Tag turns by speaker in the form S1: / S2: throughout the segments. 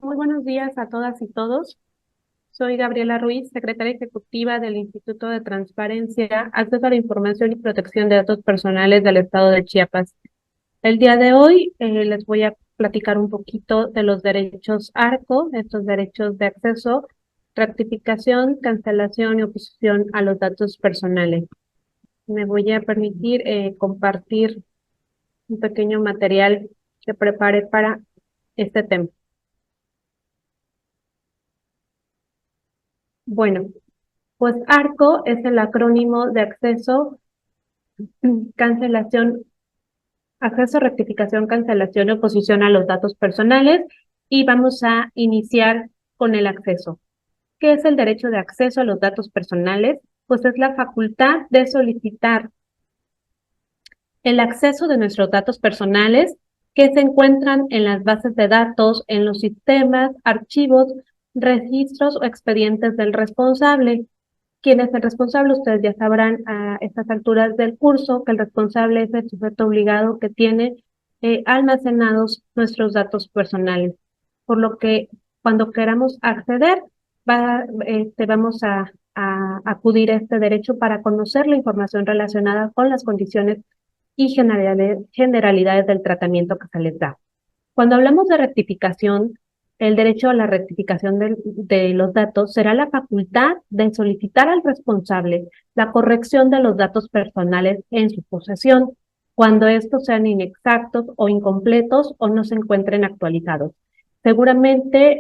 S1: Muy buenos días a todas y todos. Soy Gabriela Ruiz, secretaria ejecutiva del Instituto de Transparencia, Acceso a la Información y Protección de Datos Personales del Estado de Chiapas. El día de hoy les voy a platicar un poquito de los derechos ARCO, estos derechos de acceso, rectificación, cancelación y oposición a los datos personales. Me voy a permitir compartir un pequeño material que preparé para este tema. Bueno, pues ARCO es el acrónimo de acceso, cancelación, acceso, rectificación, cancelación y oposición a los datos personales, y vamos a iniciar con el acceso. ¿Qué es el derecho de acceso a los datos personales? Pues es la facultad de solicitar el acceso de nuestros datos personales que se encuentran en las bases de datos, en los sistemas, archivos, registros o expedientes del responsable. ¿Quién es el responsable? Ustedes ya sabrán a estas alturas del curso que el responsable es el sujeto obligado que tiene almacenados nuestros datos personales. Por lo que cuando queramos acceder, vamos a acudir a este derecho para conocer la información relacionada con las condiciones y generalidades del tratamiento que se les da. Cuando hablamos de rectificación, el derecho a la rectificación de los datos será la facultad de solicitar al responsable la corrección de los datos personales en su posesión, cuando estos sean inexactos o incompletos o no se encuentren actualizados. Seguramente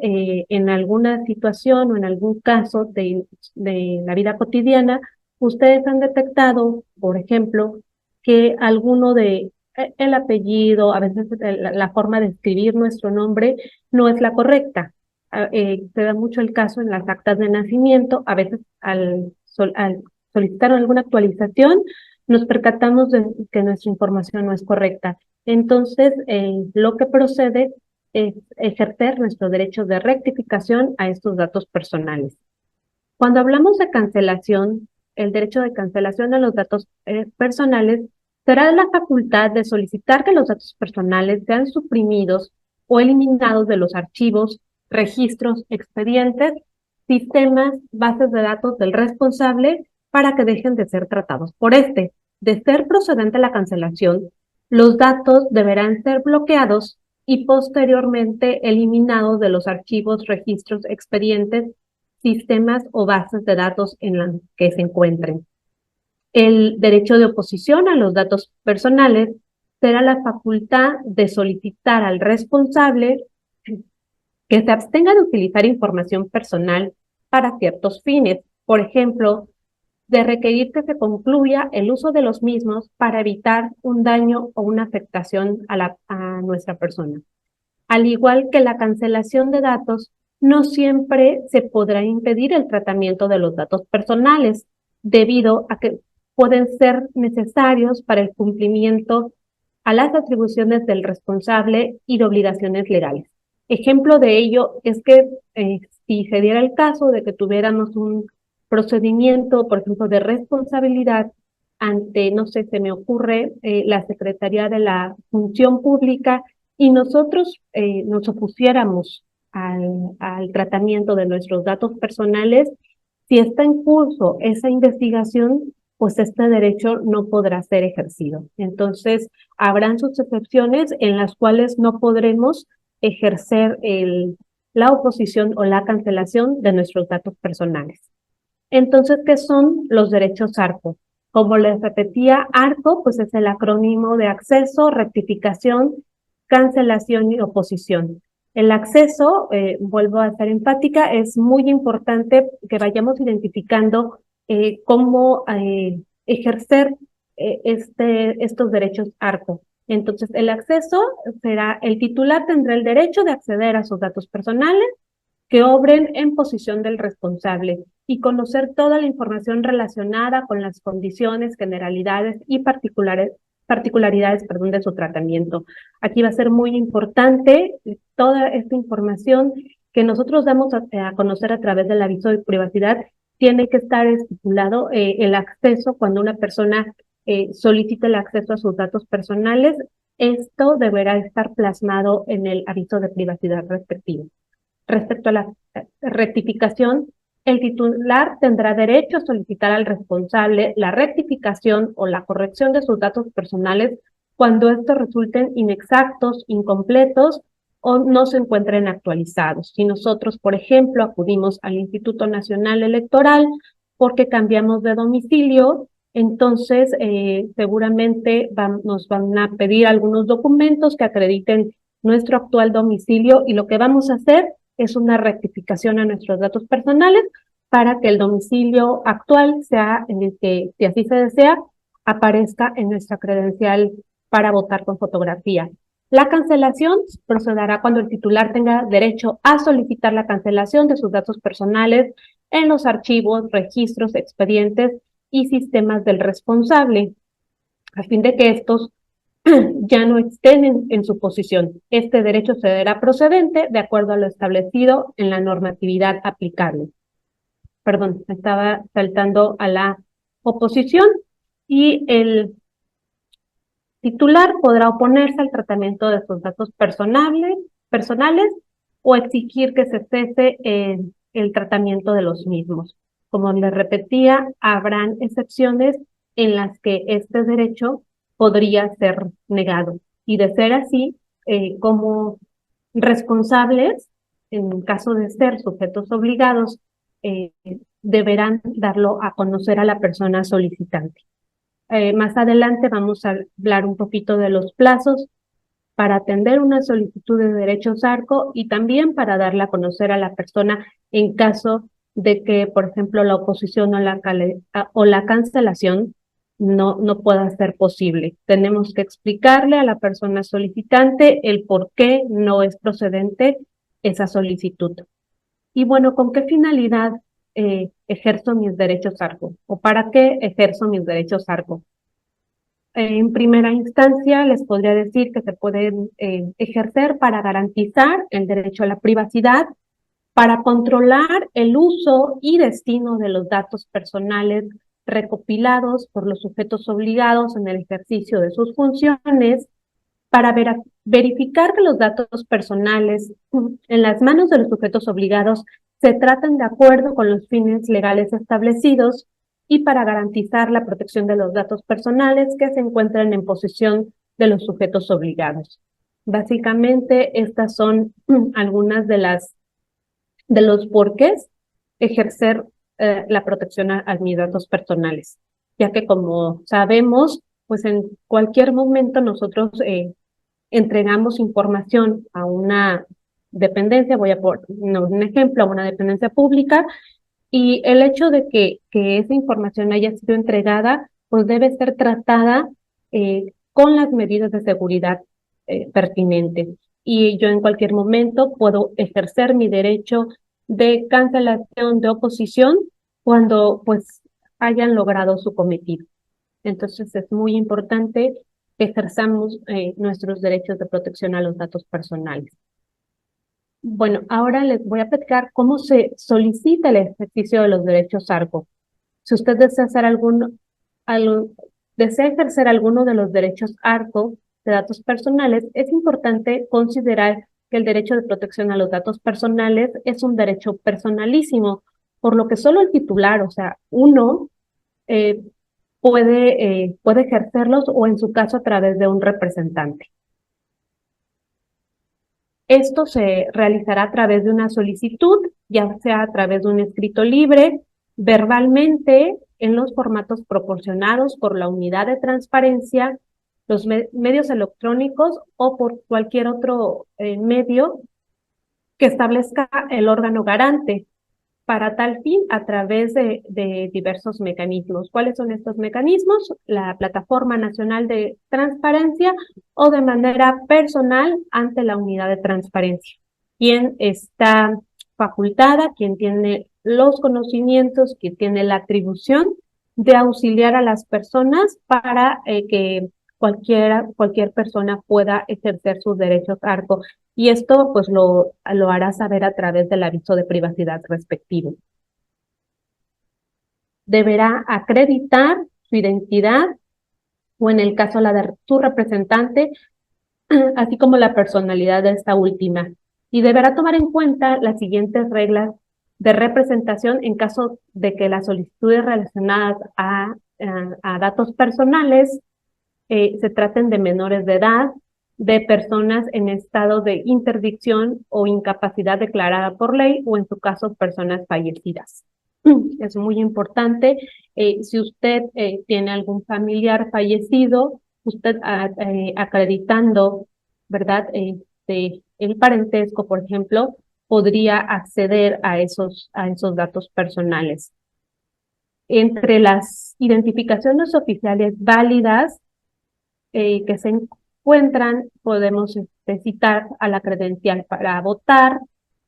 S1: en alguna situación o en algún caso de la vida cotidiana, ustedes han detectado, por ejemplo, que alguno de el apellido, a veces la forma de escribir nuestro nombre no es la correcta. Se da mucho el caso en las actas de nacimiento, a veces al solicitar alguna actualización nos percatamos de que nuestra información no es correcta. Entonces, lo que procede es ejercer nuestro derecho de rectificación a estos datos personales. Cuando hablamos de cancelación, el derecho de cancelación de los datos personales será la facultad de solicitar que los datos personales sean suprimidos o eliminados de los archivos, registros, expedientes, sistemas, bases de datos del responsable para que dejen de ser tratados por este. De ser procedente la cancelación, los datos deberán ser bloqueados y posteriormente eliminados de los archivos, registros, expedientes, sistemas o bases de datos en las que se encuentren. El derecho de oposición a los datos personales será la facultad de solicitar al responsable que se abstenga de utilizar información personal para ciertos fines. Por ejemplo, de requerir que se concluya el uso de los mismos para evitar un daño o una afectación a nuestra persona. Al igual que la cancelación de datos, no siempre se podrá impedir el tratamiento de los datos personales, debido a que pueden ser necesarios para el cumplimiento a las atribuciones del responsable y de obligaciones legales. Ejemplo de ello es que si se diera el caso de que tuviéramos un procedimiento, por ejemplo, de responsabilidad ante, no sé, se me ocurre, la Secretaría de la Función Pública, y nosotros nos opusiéramos al tratamiento de nuestros datos personales, si está en curso esa investigación, pues este derecho no podrá ser ejercido. Entonces, habrán sus excepciones en las cuales no podremos ejercer la oposición o la cancelación de nuestros datos personales. Entonces, ¿qué son los derechos ARCO? Como les repetía, ARCO pues es el acrónimo de acceso, rectificación, cancelación y oposición. El acceso, vuelvo a ser empática, es muy importante que vayamos identificando cómo ejercer estos derechos ARCO. Entonces, el acceso será, el titular tendrá el derecho de acceder a sus datos personales que obren en posición del responsable y conocer toda la información relacionada con las condiciones, generalidades y particularidades, de su tratamiento. Aquí va a ser muy importante toda esta información que nosotros damos a conocer a través del aviso de privacidad. Tiene que estar estipulado el acceso cuando una persona solicite el acceso a sus datos personales. Esto deberá estar plasmado en el aviso de privacidad respectivo. Respecto a la rectificación, el titular tendrá derecho a solicitar al responsable la rectificación o la corrección de sus datos personales cuando estos resulten inexactos, incompletos o no se encuentren actualizados. Si nosotros, por ejemplo, acudimos al Instituto Nacional Electoral porque cambiamos de domicilio, entonces seguramente nos van a pedir algunos documentos que acrediten nuestro actual domicilio y lo que vamos a hacer es una rectificación a nuestros datos personales para que el domicilio actual sea en el que, si así se desea, aparezca en nuestra credencial para votar con fotografía. La cancelación procederá cuando el titular tenga derecho a solicitar la cancelación de sus datos personales en los archivos, registros, expedientes y sistemas del responsable, a fin de que estos ya no estén en su posición. Este derecho será procedente de acuerdo a lo establecido en la normatividad aplicable. Perdón, me estaba saltando a la oposición y el titular podrá oponerse al tratamiento de sus datos personales o exigir que se cese el tratamiento de los mismos. Como les repetía, habrán excepciones en las que este derecho podría ser negado. Y de ser así, como responsables, en caso de ser sujetos obligados, deberán darlo a conocer a la persona solicitante. Más adelante vamos a hablar un poquito de los plazos para atender una solicitud de derechos ARCO y también para darla a conocer a la persona en caso de que, por ejemplo, la oposición o la cancelación no pueda ser posible. Tenemos que explicarle a la persona solicitante el por qué no es procedente esa solicitud. Y bueno, ¿con qué finalidad ejerzo mis derechos ARCO? ¿O para qué ejerzo mis derechos ARCO? En primera instancia, les podría decir que se pueden ejercer para garantizar el derecho a la privacidad, para controlar el uso y destino de los datos personales recopilados por los sujetos obligados en el ejercicio de sus funciones, para verificar que los datos personales en las manos de los sujetos obligados se tratan de acuerdo con los fines legales establecidos y para garantizar la protección de los datos personales que se encuentran en posesión de los sujetos obligados. Básicamente, estas son algunas de los porqués ejercer la protección a mis datos personales, ya que como sabemos, pues en cualquier momento nosotros entregamos información a una dependencia, voy a poner un ejemplo, a una dependencia pública, y el hecho de que esa información haya sido entregada, pues debe ser tratada con las medidas de seguridad pertinentes. Y yo en cualquier momento puedo ejercer mi derecho de cancelación de oposición cuando pues hayan logrado su cometido. Entonces es muy importante que ejerzamos nuestros derechos de protección a los datos personales. Bueno, ahora les voy a platicar cómo se solicita el ejercicio de los derechos ARCO. Si usted desea desea ejercer alguno de los derechos ARCO de datos personales, es importante considerar que el derecho de protección a los datos personales es un derecho personalísimo, por lo que solo el titular, o sea, uno, puede ejercerlos o en su caso a través de un representante. Esto se realizará a través de una solicitud, ya sea a través de un escrito libre, verbalmente, en los formatos proporcionados por la unidad de transparencia, los medios electrónicos o por cualquier otro medio que establezca el órgano garante. Para tal fin, a través de diversos mecanismos. ¿Cuáles son estos mecanismos? La Plataforma Nacional de Transparencia o de manera personal ante la unidad de transparencia. Quien está facultada, quien tiene los conocimientos, quien tiene la atribución de auxiliar a las personas para que cualquier persona pueda ejercer sus derechos ARCO. Y esto pues lo hará saber a través del aviso de privacidad respectivo. Deberá acreditar su identidad o en el caso la de su representante, así como la personalidad de esta última. y deberá tomar en cuenta las siguientes reglas de representación en caso de que las solicitudes relacionadas a datos personales se traten de menores de edad, de personas en estado de interdicción o incapacidad declarada por ley o en su caso personas fallecidas. Es muy importante, si usted tiene algún familiar fallecido, usted acreditando, ¿verdad? El parentesco, por ejemplo, podría acceder a esos datos personales. Entre las identificaciones oficiales válidas que se encuentran, podemos citar a la credencial para votar,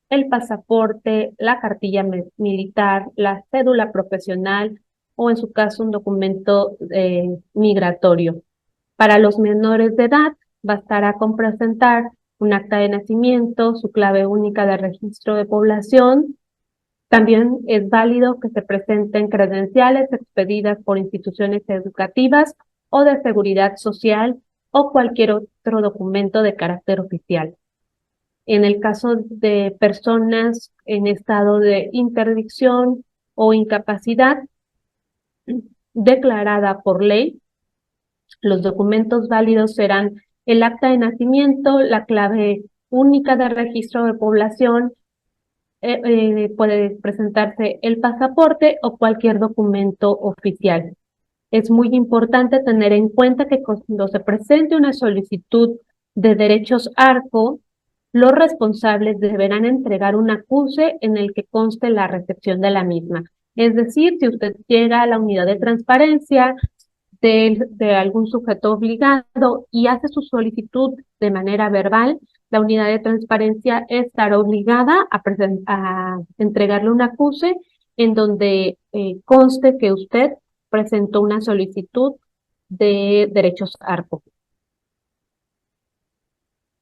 S1: el pasaporte, la cartilla militar, la cédula profesional o en su caso un documento migratorio. Para los menores de edad, bastará con presentar un acta de nacimiento, su clave única de registro de población. También es válido que se presenten credenciales expedidas por instituciones educativas o de seguridad social o cualquier otro documento de carácter oficial. En el caso de personas en estado de interdicción o incapacidad declarada por ley, los documentos válidos serán el acta de nacimiento, la clave única de registro de población, puede presentarse el pasaporte o cualquier documento oficial. Es muy importante tener en cuenta que cuando se presente una solicitud de derechos ARCO, los responsables deberán entregar un acuse en el que conste la recepción de la misma. Es decir, si usted llega a la unidad de transparencia de algún sujeto obligado y hace su solicitud de manera verbal, la unidad de transparencia estará obligada a entregarle un acuse en donde conste que usted presentó una solicitud de derechos ARCO.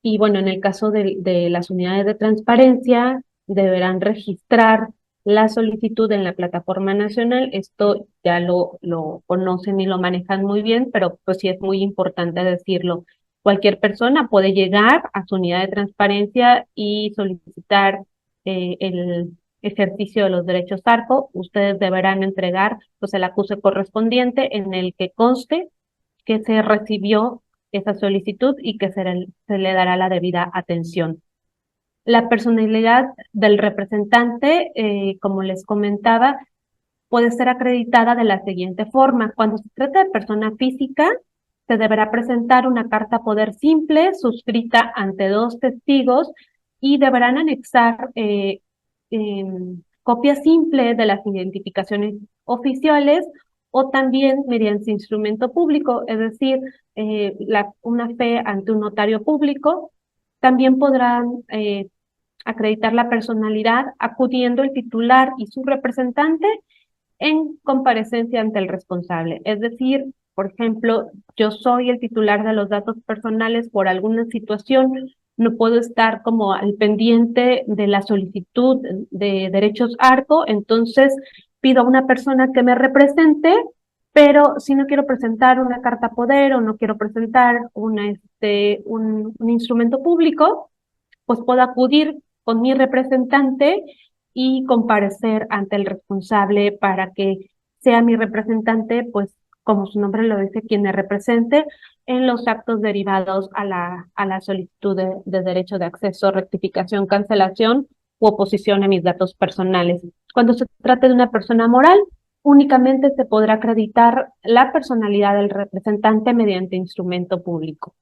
S1: Y bueno, en el caso de las unidades de transparencia, deberán registrar la solicitud en la plataforma nacional. Esto ya lo conocen y lo manejan muy bien, pero pues sí es muy importante decirlo. Cualquier persona puede llegar a su unidad de transparencia y solicitar el ejercicio de los derechos ARCO. Ustedes deberán entregar pues el acuse correspondiente en el que conste que se recibió esa solicitud y que se le dará la debida atención. La personalidad del representante, como les comentaba, puede ser acreditada de la siguiente forma. Cuando se trata de persona física, se deberá presentar una carta poder simple suscrita ante dos testigos y deberán anexar copia simple de las identificaciones oficiales o también mediante instrumento público, es decir, una fe ante un notario público. También podrán acreditar la personalidad acudiendo el titular y su representante en comparecencia ante el responsable. Es decir, por ejemplo, yo soy el titular de los datos personales por alguna situación, no puedo estar como al pendiente de la solicitud de derechos ARCO, entonces pido a una persona que me represente, pero si no quiero presentar una carta poder o no quiero presentar un instrumento público, pues puedo acudir con mi representante y comparecer ante el responsable para que sea mi representante, pues como su nombre lo dice, quien me represente en los actos derivados a la solicitud de derecho de acceso, rectificación, cancelación u oposición a mis datos personales. Cuando se trate de una persona moral, únicamente se podrá acreditar la personalidad del representante mediante instrumento público.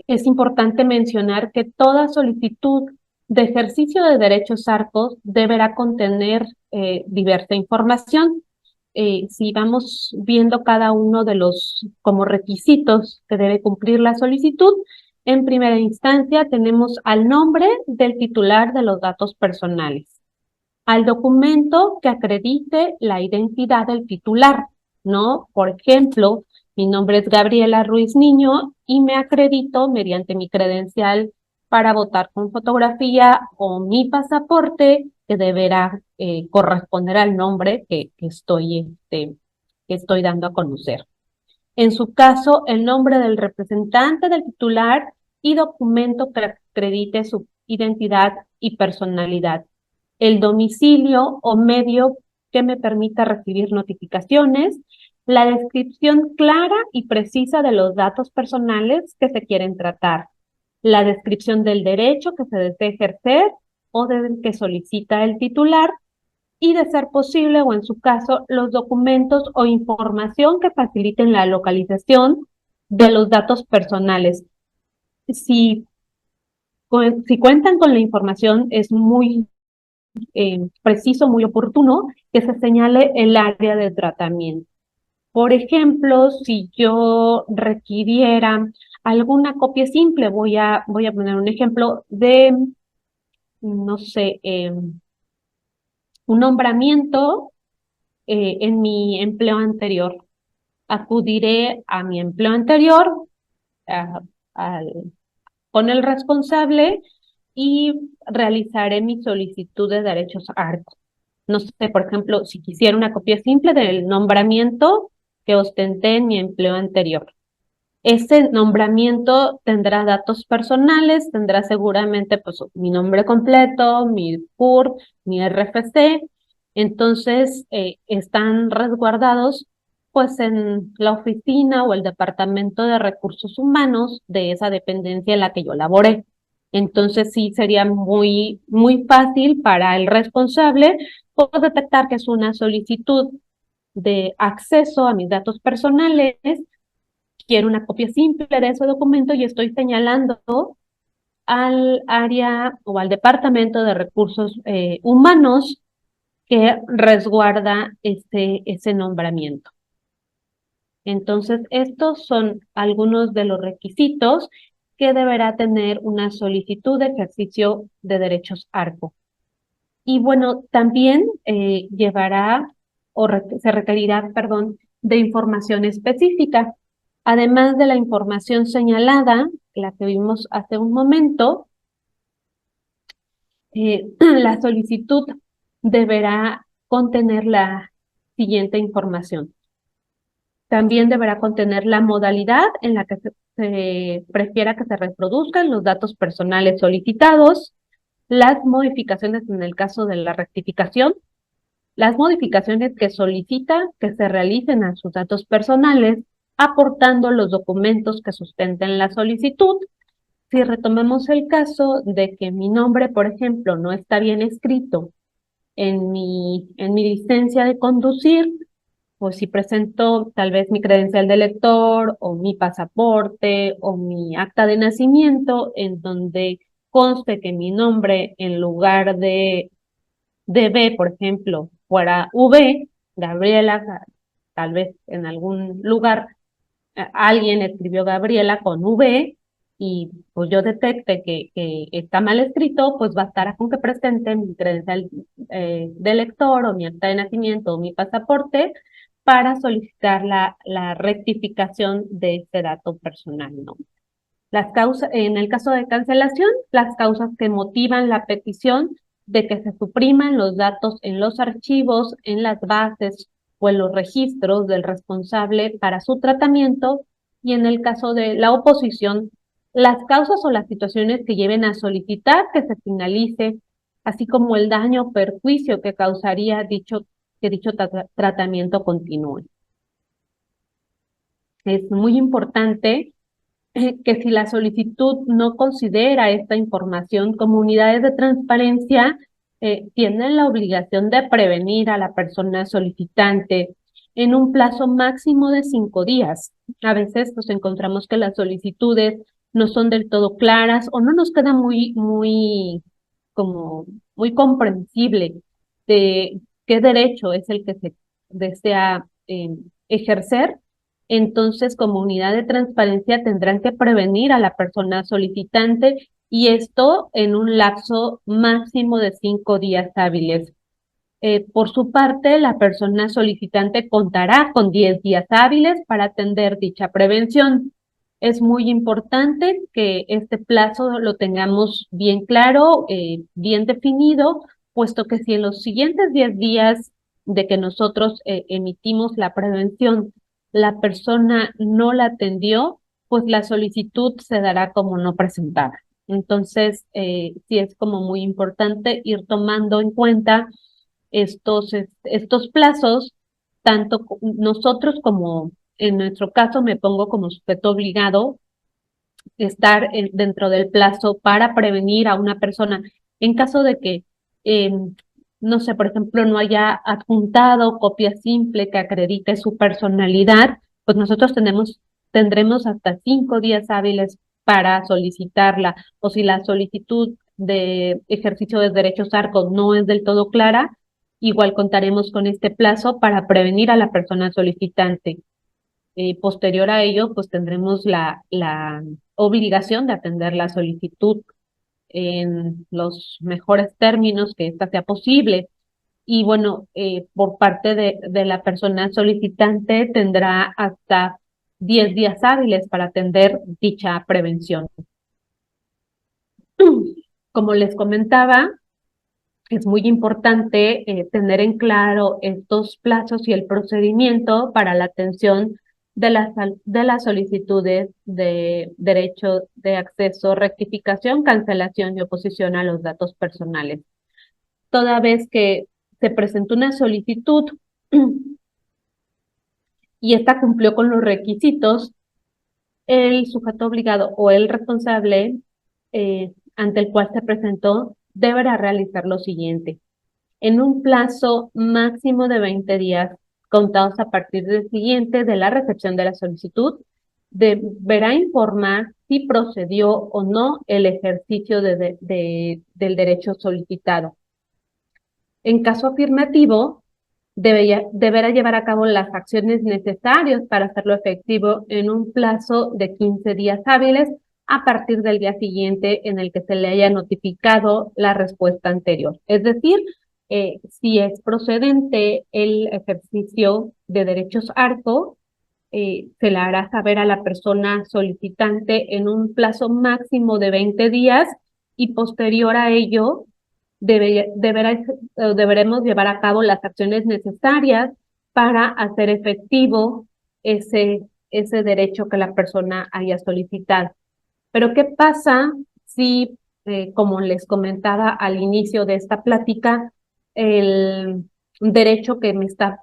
S1: Es importante mencionar que toda solicitud de ejercicio de derechos ARCO deberá contener diversa información. Si vamos viendo cada uno de los como requisitos que debe cumplir la solicitud, en primera instancia tenemos al nombre del titular de los datos personales, al documento que acredite la identidad del titular, ¿no? Por ejemplo, mi nombre es Gabriela Ruiz Niño y me acredito mediante mi credencial para votar con fotografía o mi pasaporte que deberá corresponder al nombre que estoy dando a conocer. En su caso, el nombre del representante del titular y documento que acredite su identidad y personalidad, el domicilio o medio que me permita recibir notificaciones, la descripción clara y precisa de los datos personales que se quieren tratar, la descripción del derecho que se desea ejercer o del que solicita el titular, y de ser posible o en su caso los documentos o información que faciliten la localización de los datos personales. Si, si cuentan con la información, es muy preciso, muy oportuno que se señale el área de tratamiento. Por ejemplo, si yo requiriera alguna copia simple, voy a poner un ejemplo de, no sé, un nombramiento en mi empleo anterior. Acudiré a mi empleo anterior, a- al- con el responsable y realizaré mi solicitud de derechos ARCO. No sé, por ejemplo, si quisiera una copia simple del nombramiento que ostenté en mi empleo anterior. Ese nombramiento tendrá datos personales, tendrá seguramente pues, mi nombre completo, mi CURP, mi RFC. Entonces, están resguardados pues en la oficina o el departamento de recursos humanos de esa dependencia en la que yo laboré. Entonces, sí sería muy fácil para el responsable poder detectar que es una solicitud de acceso a mis datos personales. Quiero una copia simple de ese documento y estoy señalando al área o al departamento de recursos humanos que resguarda ese nombramiento. Entonces, estos son algunos de los requisitos que deberá tener una solicitud de ejercicio de derechos ARCO. Y bueno, también llevará se requerirá, perdón, de información específica. Además de la información señalada, la que vimos hace un momento, la solicitud deberá contener la siguiente información. También deberá contener la modalidad en la que se prefiera que se reproduzcan los datos personales solicitados, las modificaciones en el caso de la rectificación, las modificaciones que solicita que se realicen a sus datos personales, aportando los documentos que sustenten la solicitud. Si retomamos el caso de que mi nombre, por ejemplo, no está bien escrito en mi licencia de conducir, pues si presento tal vez mi credencial de lector o mi pasaporte o mi acta de nacimiento, en donde conste que mi nombre en lugar de B, por ejemplo, fuera V, Gabriela, tal vez en algún lugar alguien escribió Gabriela con V y pues yo detecte que está mal escrito, pues bastará con que presente mi credencial de lector o mi acta de nacimiento o mi pasaporte para solicitar la rectificación de este dato personal, ¿no? Las causas, en el caso de cancelación, las causas que motivan la petición de que se supriman los datos en los archivos, en las bases o en los registros del responsable para su tratamiento, y en el caso de la oposición, las causas o las situaciones que lleven a solicitar que se finalice, así como el daño o perjuicio que causaría que dicho tratamiento continúe. Es muy importante que si la solicitud no considera esta información, comunidades de transparencia tienen la obligación de prevenir a la persona solicitante en un plazo máximo de 5 días. A veces nos encontramos que las solicitudes no son del todo claras o no nos queda como, muy comprensible de qué derecho es el que se desea ejercer. Entonces, como unidad de transparencia tendrán que prevenir a la persona solicitante y esto en un lapso máximo de 5 días hábiles. Por su parte, la persona solicitante contará con 10 días hábiles para atender dicha prevención. Es muy importante que este plazo lo tengamos bien claro, bien definido, puesto que si en los siguientes 10 días de que nosotros emitimos la prevención, la persona no la atendió, pues la solicitud se dará como no presentada. Entonces, sí es como muy importante ir tomando en cuenta estos plazos, tanto nosotros como en nuestro caso me pongo como sujeto obligado, estar dentro del plazo para prevenir a una persona en caso de que, eh, no sé, por ejemplo, no haya adjuntado copia simple que acredite su personalidad, pues nosotros tendremos hasta 5 días hábiles para solicitarla, o si la solicitud de ejercicio de derechos ARCO no es del todo clara, igual contaremos con este plazo para prevenir a la persona solicitante. Posterior a ello, pues tendremos la obligación de atender la solicitud en los mejores términos que ésta sea posible. Y bueno, por parte de la persona solicitante tendrá hasta 10 días hábiles para atender dicha prevención. Como les comentaba, es muy importante tener en claro estos plazos y el procedimiento para la atención de las solicitudes de derecho de acceso, rectificación, cancelación y oposición a los datos personales. Toda vez que se presentó una solicitud y esta cumplió con los requisitos, el sujeto obligado o el responsable ante el cual se presentó deberá realizar lo siguiente: en un plazo máximo de 20 días, contados a partir del siguiente de la recepción de la solicitud, deberá informar si procedió o no el ejercicio del derecho solicitado. En caso afirmativo, deberá llevar a cabo las acciones necesarias para hacerlo efectivo en un plazo de 15 días hábiles a partir del día siguiente en el que se le haya notificado la respuesta anterior. Es decir, si es procedente el ejercicio de derechos ARCO, se le hará saber a la persona solicitante en un plazo máximo de 20 días y posterior a ello deberemos llevar a cabo las acciones necesarias para hacer efectivo ese derecho que la persona haya solicitado. Pero ¿qué pasa si, como les comentaba al inicio de esta plática, el derecho que me está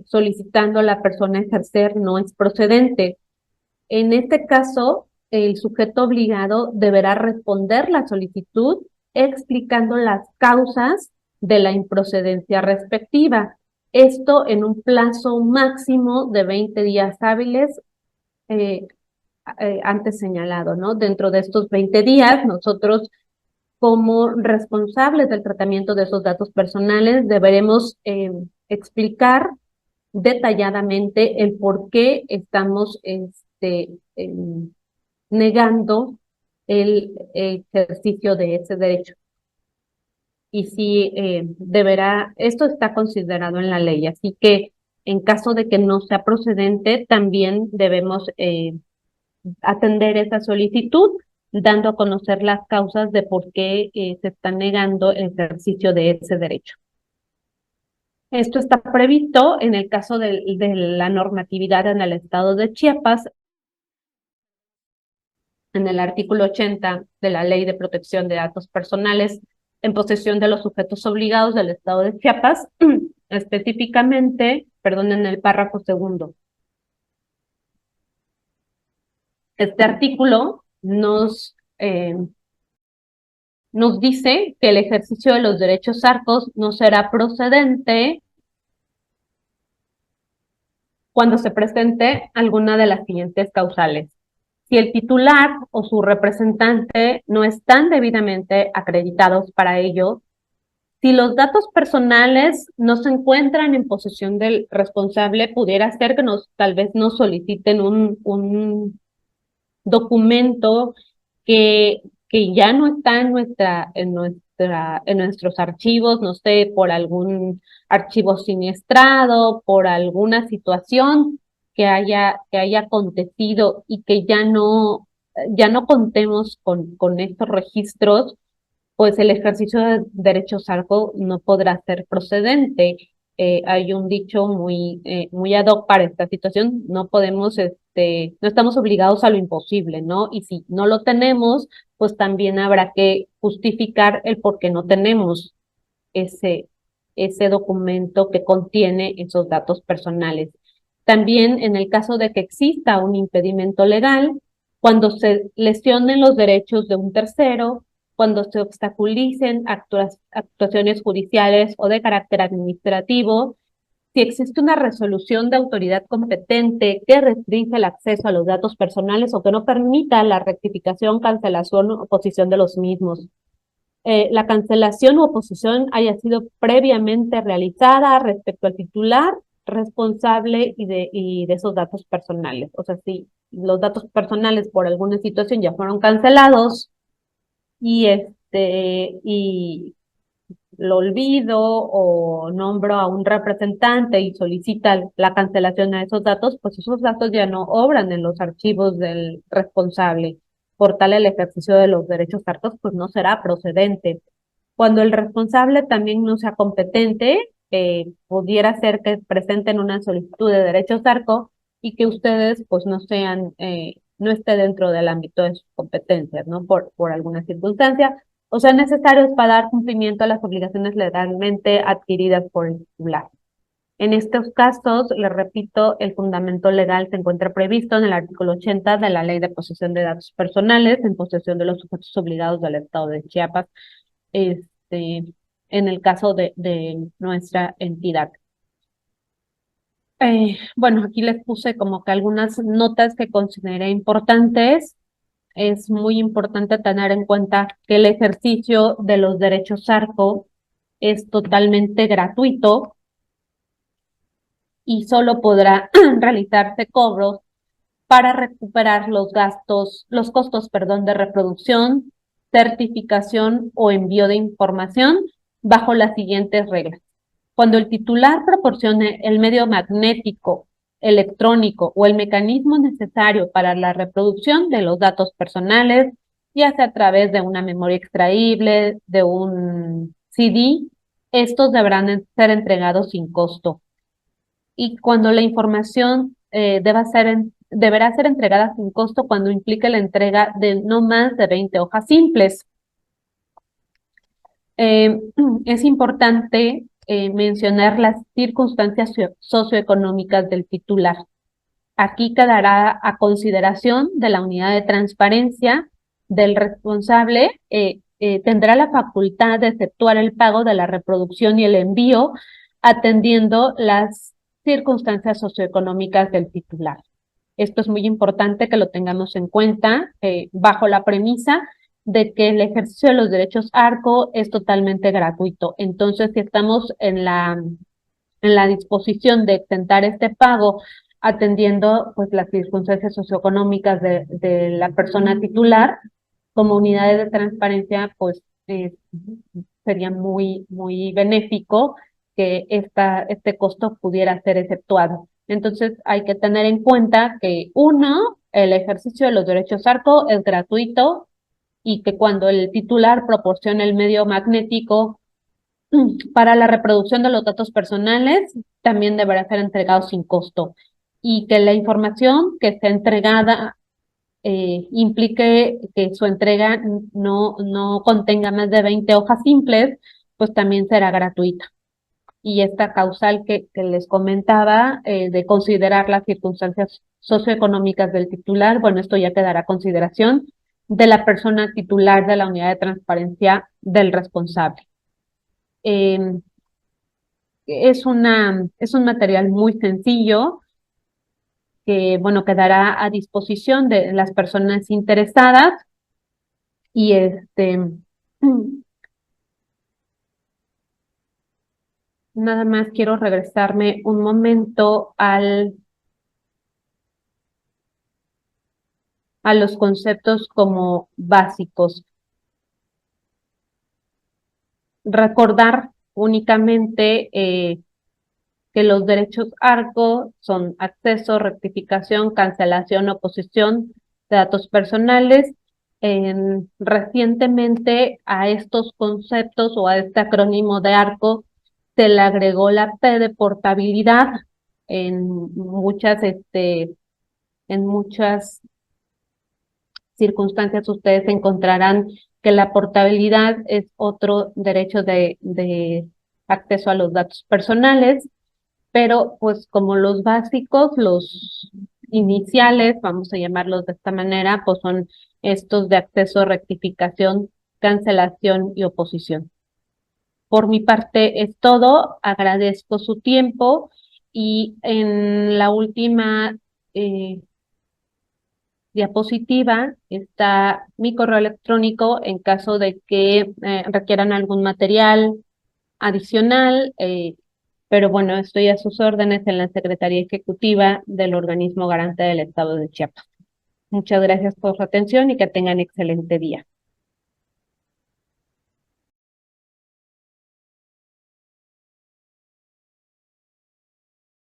S1: solicitando la persona ejercer no es procedente? En este caso, el sujeto obligado deberá responder la solicitud explicando las causas de la improcedencia respectiva. Esto en un plazo máximo de 20 días hábiles eh, antes señalado, ¿no? Dentro de estos 20 días, nosotros como responsables del tratamiento de esos datos personales deberemos explicar detalladamente el por qué estamos negando el ejercicio de ese derecho. Y si esto está considerado en la ley, así que en caso de que no sea procedente, también debemos atender esa solicitud, dando a conocer las causas de por qué se está negando el ejercicio de ese derecho. Esto está previsto en el caso de la normatividad en el estado de Chiapas, en el artículo 80 de la Ley de Protección de Datos Personales en posesión de los sujetos obligados del estado de Chiapas, específicamente, perdón, en el párrafo segundo. Este artículo nos dice que el ejercicio de los derechos ARCOS no será procedente cuando se presente alguna de las siguientes causales. Si el titular o su representante no están debidamente acreditados para ello, si los datos personales no se encuentran en posesión del responsable, pudiera ser que tal vez nos soliciten un documento que, que ya no está en nuestros archivos, no sé, por algún archivo siniestrado, por alguna situación que haya acontecido y que ya no contemos con estos registros, pues el ejercicio de derechos ARCO no podrá ser procedente. Hay un dicho muy ad hoc para esta situación: no estamos obligados a lo imposible, ¿no? Y si no lo tenemos, pues también habrá que justificar el por qué no tenemos ese, ese documento que contiene esos datos personales. También en el caso de que exista un impedimento legal, cuando se lesionen los derechos de un tercero, cuando se obstaculicen actuaciones judiciales o de carácter administrativo, si existe una resolución de autoridad competente que restringe el acceso a los datos personales o que no permita la rectificación, cancelación o oposición de los mismos. La cancelación u oposición haya sido previamente realizada respecto al titular responsable y de esos datos personales. O sea, si los datos personales por alguna situación ya fueron cancelados y lo olvido o nombro a un representante y solicita la cancelación de esos datos, pues esos datos ya no obran en los archivos del responsable. Por tal, el ejercicio de los derechos hartos pues no será procedente. Cuando el responsable también no sea competente, pudiera ser que presenten una solicitud de derechos ARCO y que ustedes pues no sean, no esté dentro del ámbito de sus competencias, ¿no? Por alguna circunstancia, o sea, necesarios para dar cumplimiento a las obligaciones legalmente adquiridas por el titular. En estos casos, les repito, el fundamento legal se encuentra previsto en el artículo 80 de la Ley de Posesión de Datos Personales en posesión de los sujetos obligados del Estado de Chiapas, en el caso de nuestra entidad. Bueno, aquí les puse como que algunas notas que consideré importantes. Es muy importante tener en cuenta que el ejercicio de los derechos ARCO es totalmente gratuito y solo podrá realizarse cobros para recuperar los gastos, los costos, perdón, de reproducción, certificación o envío de información bajo las siguientes reglas. Cuando el titular proporcione el medio magnético, electrónico o el mecanismo necesario para la reproducción de los datos personales, ya sea a través de una memoria extraíble, de un CD, estos deberán ser entregados sin costo. Y cuando la información deberá ser entregada sin costo cuando implique la entrega de no más de 20 hojas simples. Eh, es importante mencionar las circunstancias socioeconómicas del titular. Aquí quedará a consideración de la unidad de transparencia del responsable. Tendrá la facultad de efectuar el pago de la reproducción y el envío atendiendo las circunstancias socioeconómicas del titular. Esto es muy importante que lo tengamos en cuenta bajo la premisa de que el ejercicio de los derechos ARCO es totalmente gratuito. Entonces, si estamos en la disposición de exentar este pago atendiendo pues las circunstancias socioeconómicas de la persona titular, como unidades de transparencia, pues sería muy benéfico que este costo pudiera ser efectuado. Entonces hay que tener en cuenta que uno, el ejercicio de los derechos ARCO es gratuito y que cuando el titular proporciona el medio magnético para la reproducción de los datos personales, también deberá ser entregado sin costo y que la información que esté entregada implique que su entrega no contenga más de 20 hojas simples, pues también será gratuita. Y esta causal que les comentaba, de considerar las circunstancias socioeconómicas del titular, bueno, esto ya quedará a consideración de la persona titular de la unidad de transparencia del responsable. Eh, es un material muy sencillo que, bueno, quedará a disposición de las personas interesadas y nada más quiero regresarme un momento a los conceptos como básicos. Recordar únicamente que los derechos ARCO son acceso, rectificación, cancelación, oposición de datos personales. Recientemente a estos conceptos o a este acrónimo de ARCO se le agregó la P de portabilidad en muchas, en muchas circunstancias ustedes encontrarán que la portabilidad es otro derecho de acceso a los datos personales, pero pues como los básicos, los iniciales, vamos a llamarlos de esta manera, pues son estos de acceso, rectificación, cancelación y oposición. Por mi parte es todo, agradezco su tiempo y en la última diapositiva está mi correo electrónico en caso de que requieran algún material adicional, pero bueno, estoy a sus órdenes en la Secretaría Ejecutiva del Organismo Garante del Estado de Chiapas. Muchas gracias por su atención y que tengan excelente día.